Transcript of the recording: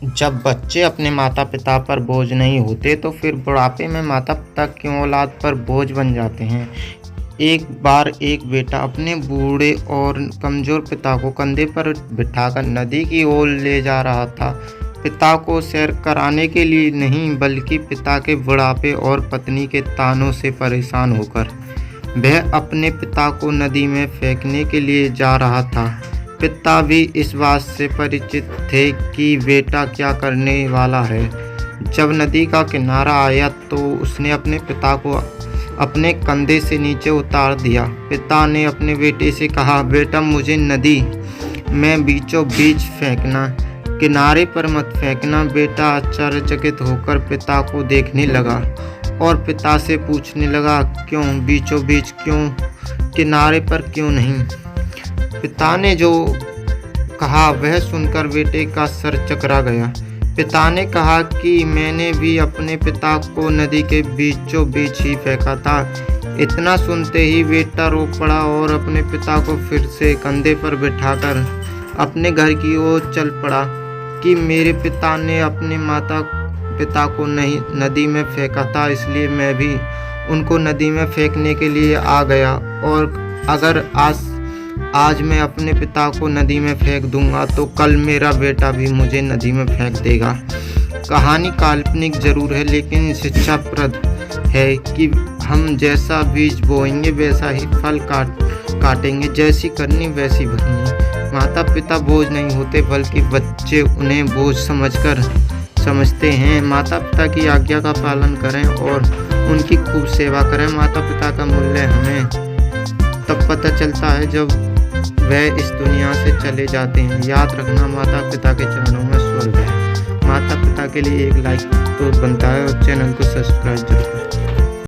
जब बच्चे अपने माता-पिता पर बोझ नहीं होते तो फिर बुढ़ापे में माता-पिता क्यों औलाद पर बोझ बन जाते हैं। एक बार एक बेटा अपने बूढ़े और कमज़ोर पिता को कंधे पर बिठाकर नदी की ओर ले जा रहा था। पिता को सैर कराने के लिए नहीं, बल्कि पिता के बुढ़ापे और पत्नी के तानों से परेशान होकर। वह अपने पिता को नदी में फेंकने के लिए जा रहा था। पिता भी इस बात से परिचित थे कि बेटा क्या करने वाला है। जब नदी का किनारा आया तो उसने अपने पिता को अपने कंधे से नीचे उतार दिया। पिता ने अपने बेटे से कहा, बेटा मुझे नदी में बीचों बीच फेंकना, किनारे पर मत फेंकना। बेटा आश्चर्यचकित होकर पिता को देखने लगा और पिता से पूछने लगा, क्यों बीचों बीच, क्यों किनारे पर, क्यों नहीं। पिता ने जो कहा वह सुनकर बेटे का सर चकरा गया। पिता ने कहा कि मैंने भी अपने पिता को नदी के बीचों बीच ही फेंका था। इतना सुनते ही बेटा रो पड़ा और अपने पिता को फिर से कंधे पर बिठाकर अपने घर की ओर चल पड़ा कि मेरे पिता ने अपने माता पिता को नहीं नदी में फेंका था, इसलिए मैं भी उनको नदी में फेंकने के लिए आ गया। और अगर आज मैं अपने पिता को नदी में फेंक दूंगा तो कल मेरा बेटा भी मुझे नदी में फेंक देगा। कहानी काल्पनिक जरूर है, लेकिन शिक्षाप्रद है कि हम जैसा बीज बोएंगे वैसा ही फल काटेंगे, जैसी करनी वैसी भरनी। माता पिता बोझ नहीं होते, बल्कि बच्चे उन्हें बोझ समझते हैं। माता पिता की आज्ञा का पालन करें और उनकी खूब सेवा करें। माता पिता का मूल्य हमें तब पता चलता है जब वह इस दुनिया से चले जाते हैं। याद रखना, माता पिता के चरणों में स्वर्ग है। माता पिता के लिए एक लाइक तो बनता है और चैनल को सब्सक्राइब जरूर करें।